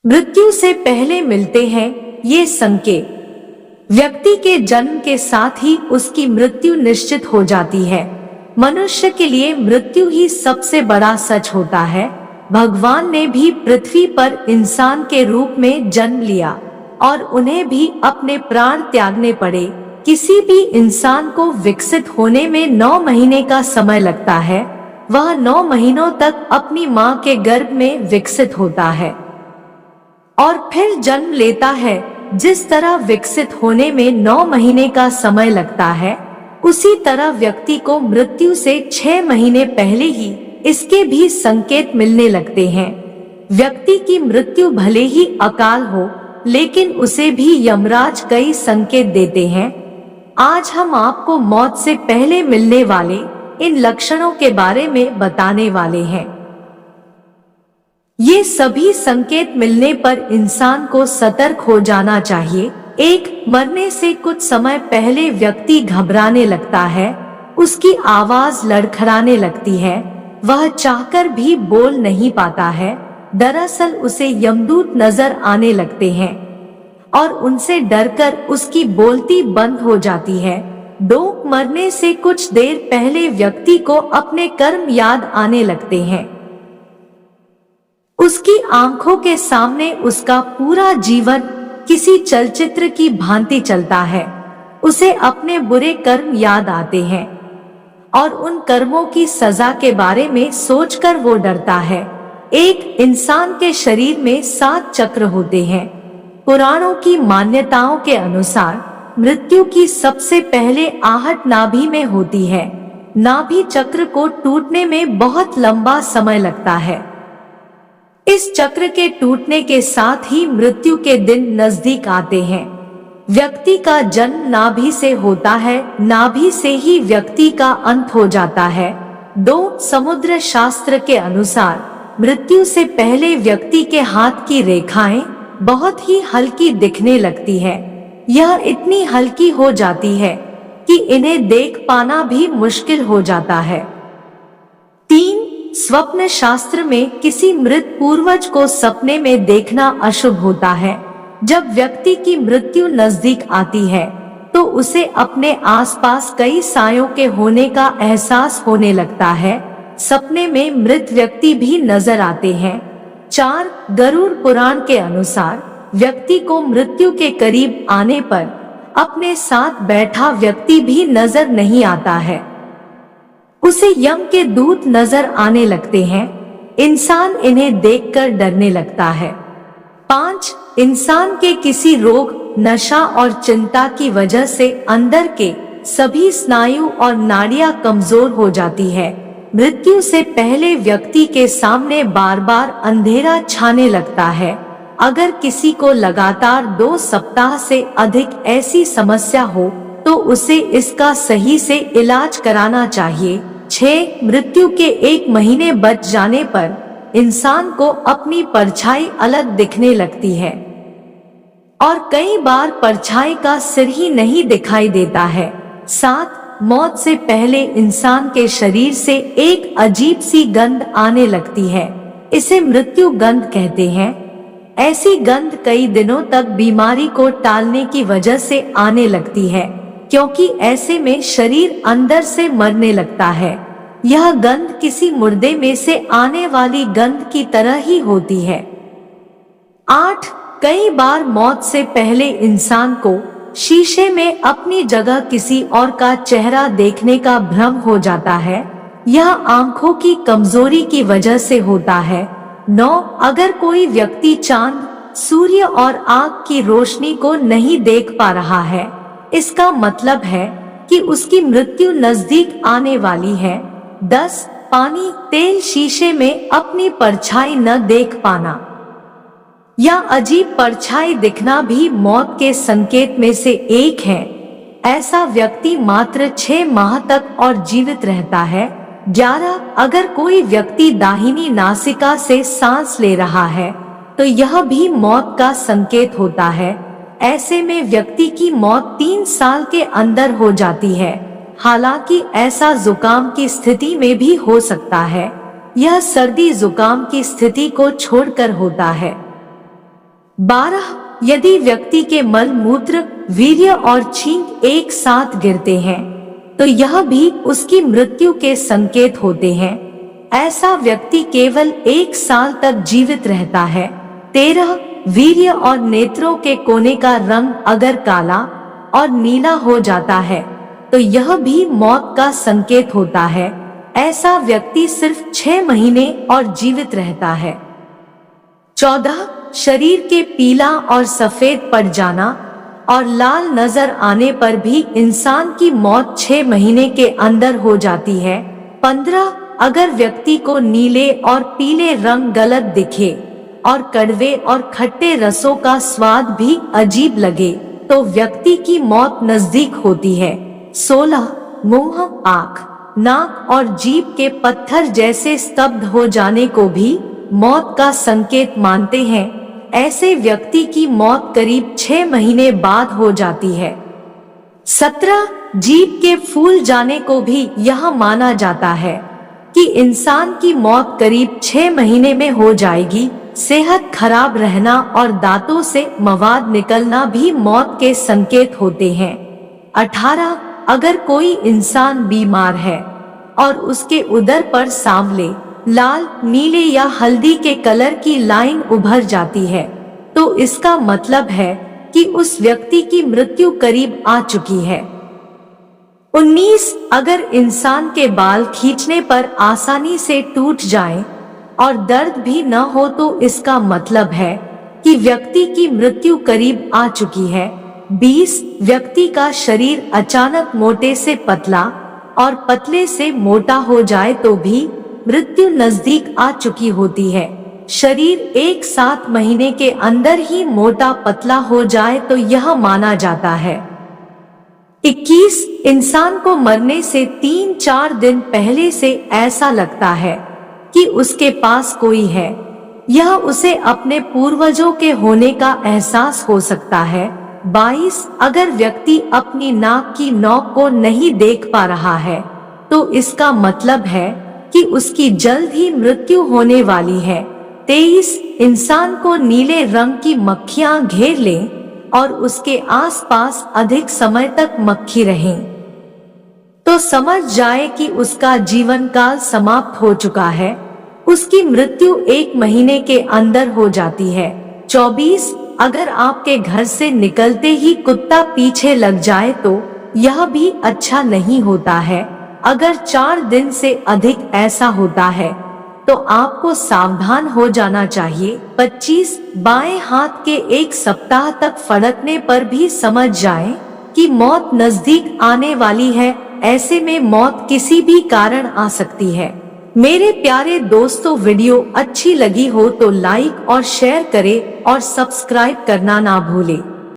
मृत्यु से पहले मिलते हैं ये संकेत। व्यक्ति के जन्म के साथ ही उसकी मृत्यु निश्चित हो जाती है। मनुष्य के लिए मृत्यु ही सबसे बड़ा सच होता है। भगवान ने भी पृथ्वी पर इंसान के रूप में जन्म लिया और उन्हें भी अपने प्राण त्यागने पड़े। किसी भी इंसान को विकसित होने में 9 महीने का समय लगता है। वह 9 महीनों तक अपनी मां के गर्भ में विकसित होता है और फिर जन्म लेता है। जिस तरह विकसित होने में 9 महीने का समय लगता है, उसी तरह व्यक्ति को मृत्यु से 6 महीने पहले ही इसके भी संकेत मिलने लगते हैं। व्यक्ति की मृत्यु भले ही अकाल हो, लेकिन उसे भी यमराज कई संकेत देते हैं। आज हम आपको मौत से पहले मिलने वाले इन लक्षणों के बारे में बताने वाले हैं। ये सभी संकेत मिलने पर इंसान को सतर्क हो जाना चाहिए। 1. मरने से कुछ समय पहले व्यक्ति घबराने लगता है, उसकी आवाज लड़खड़ाने लगती है, वह चाहकर भी बोल नहीं पाता है। दरअसल उसे यमदूत नजर आने लगते हैं और उनसे डरकर उसकी बोलती बंद हो जाती है। 2. मरने से कुछ देर पहले व्यक्ति को अपने कर्म याद आने लगते हैं। उसकी आंखों के सामने उसका पूरा जीवन किसी चलचित्र की भांति चलता है। उसे अपने बुरे कर्म याद आते हैं और उन कर्मों की सजा के बारे में सोचकर वो डरता है। एक इंसान के शरीर में 7 चक्र होते हैं। पुराणों की मान्यताओं के अनुसार मृत्यु की सबसे पहले आहट नाभि में होती है। नाभि चक्र को टूटने में बहुत लंबा समय लगता है। इस चक्र के टूटने के साथ ही मृत्यु के दिन नजदीक आते हैं। व्यक्ति का जन्म नाभि से होता है, नाभि से ही व्यक्ति का अंत हो जाता है। 2. समुद्र शास्त्र के अनुसार मृत्यु से पहले व्यक्ति के हाथ की रेखाएं बहुत ही हल्की दिखने लगती है। यह इतनी हल्की हो जाती है कि इन्हें देख पाना भी मुश्किल हो जाता है। 3. स्वप्न शास्त्र में किसी मृत पूर्वज को सपने में देखना अशुभ होता है। जब व्यक्ति की मृत्यु नजदीक आती है तो उसे अपने आसपास कई सायों के होने का एहसास होने लगता है। सपने में मृत व्यक्ति भी नजर आते हैं। 4. गरुड़ पुराण के अनुसार व्यक्ति को मृत्यु के करीब आने पर अपने साथ बैठा व्यक्ति भी नजर नहीं आता है, उसे यम के दूत नजर आने लगते हैं। इंसान इन्हें देखकर डरने लगता है। 5. इंसान के किसी रोग, नशा और चिंता की वजह से अंदर के सभी स्नायु और नाड़ियां कमजोर हो जाती है। मृत्यु से पहले व्यक्ति के सामने बार बार अंधेरा छाने लगता है। अगर किसी को लगातार 2 सप्ताह से अधिक ऐसी समस्या हो तो उसे इसका सही से इलाज कराना चाहिए। 6. मृत्यु के 1 महीने बच जाने पर इंसान को अपनी परछाई अलग दिखने लगती है और कई बार परछाई का सिर ही नहीं दिखाई देता है। 7. मौत से पहले इंसान के शरीर से एक अजीब सी गंध आने लगती है। इसे मृत्यु गंध कहते हैं। ऐसी गंध कई दिनों तक बीमारी को टालने की वजह से आने लगती है, क्योंकि ऐसे में शरीर अंदर से मरने लगता है। यह गंध किसी मुर्दे में से आने वाली गंध की तरह ही होती है। 8. कई बार मौत से पहले इंसान को शीशे में अपनी जगह किसी और का चेहरा देखने का भ्रम हो जाता है। यह आंखों की कमजोरी की वजह से होता है। 9. अगर कोई व्यक्ति चांद, सूर्य और आग की रोशनी को नहीं देख पा रहा है, इसका मतलब है कि उसकी मृत्यु नजदीक आने वाली है। 10. पानी, तेल, शीशे में अपनी परछाई न देख पाना या अजीब परछाई दिखना भी मौत के संकेत में से एक है। ऐसा व्यक्ति मात्र 6 माह तक और जीवित रहता है। 11. अगर कोई व्यक्ति दाहिनी नासिका से सांस ले रहा है तो यह भी मौत का संकेत होता है। ऐसे में व्यक्ति की मौत 3 साल के अंदर हो जाती है। हालांकि ऐसा जुकाम की स्थिति में भी हो सकता है। यह सर्दी जुकाम की स्थिति को छोड़कर होता है। 12 यदि व्यक्ति के मल मूत्र वीर्य और छींक एक साथ गिरते हैं तो यह भी उसकी मृत्यु के संकेत होते हैं। ऐसा व्यक्ति केवल 1 साल तक जीवित रहता है। 13 वीर्य और नेत्रों के कोने का रंग अगर काला और नीला हो जाता है तो यह भी मौत का संकेत होता है। ऐसा व्यक्ति सिर्फ 6 महीने और जीवित रहता है। 14 शरीर के पीला और सफेद पड़ जाना और लाल नजर आने पर भी इंसान की मौत 6 महीने के अंदर हो जाती है। 15 अगर व्यक्ति को नीले और पीले रंग गलत दिखे और कड़वे और खट्टे रसों का स्वाद भी अजीब लगे तो व्यक्ति की मौत नजदीक होती है। 16 मुंह, आँख, नाक और जीभ के पत्थर जैसे स्तब्ध हो जाने को भी मौत का संकेत मानते हैं। ऐसे व्यक्ति की मौत करीब 6 महीने बाद हो जाती है। 17 जीभ के फूल जाने को भी यह माना जाता है कि इंसान की मौत करीब 6 महीने में हो जाएगी। सेहत खराब रहना और दांतों से मवाद निकलना भी मौत के संकेत होते हैं। 18 अगर कोई इंसान बीमार है और उसके उदर पर सांवले, लाल, नीले या हल्दी के कलर की लाइन उभर जाती है तो इसका मतलब है कि उस व्यक्ति की मृत्यु करीब आ चुकी है। 19 अगर इंसान के बाल खींचने पर आसानी से टूट जाएं और दर्द भी न हो तो इसका मतलब है कि व्यक्ति की मृत्यु करीब आ चुकी है। 20 व्यक्ति का शरीर अचानक मोटे से पतला और पतले से मोटा हो जाए तो भी मृत्यु नजदीक आ चुकी होती है। शरीर 1-7 महीने के अंदर ही मोटा पतला हो जाए तो यह माना जाता है। 21 इंसान को मरने से 3-4 दिन पहले से ऐसा लगता है कि उसके पास कोई है। यह उसे अपने पूर्वजों के होने का एहसास हो सकता है। 22 अगर व्यक्ति अपनी नाक की नोक को नहीं देख पा रहा है तो इसका मतलब है कि उसकी जल्द ही मृत्यु होने वाली है। 23 इंसान को नीले रंग की मक्खियां घेर लें और उसके आसपास अधिक समय तक मक्खी रहें तो समझ जाए कि उसका जीवन काल समाप्त हो चुका है। उसकी मृत्यु 1 महीने के अंदर हो जाती है। 24 अगर आपके घर से निकलते ही कुत्ता पीछे लग जाए तो यह भी अच्छा नहीं होता है। अगर 4 दिन से अधिक ऐसा होता है तो आपको सावधान हो जाना चाहिए। 25 बाएं हाथ के 1 सप्ताह तक फड़कने पर भी समझ जाएं कि मौत नजदीक आने वाली है। ऐसे में मौत किसी भी कारण आ सकती है। मेरे प्यारे दोस्तों, वीडियो अच्छी लगी हो तो लाइक और शेयर करें और सब्सक्राइब करना ना भूलें।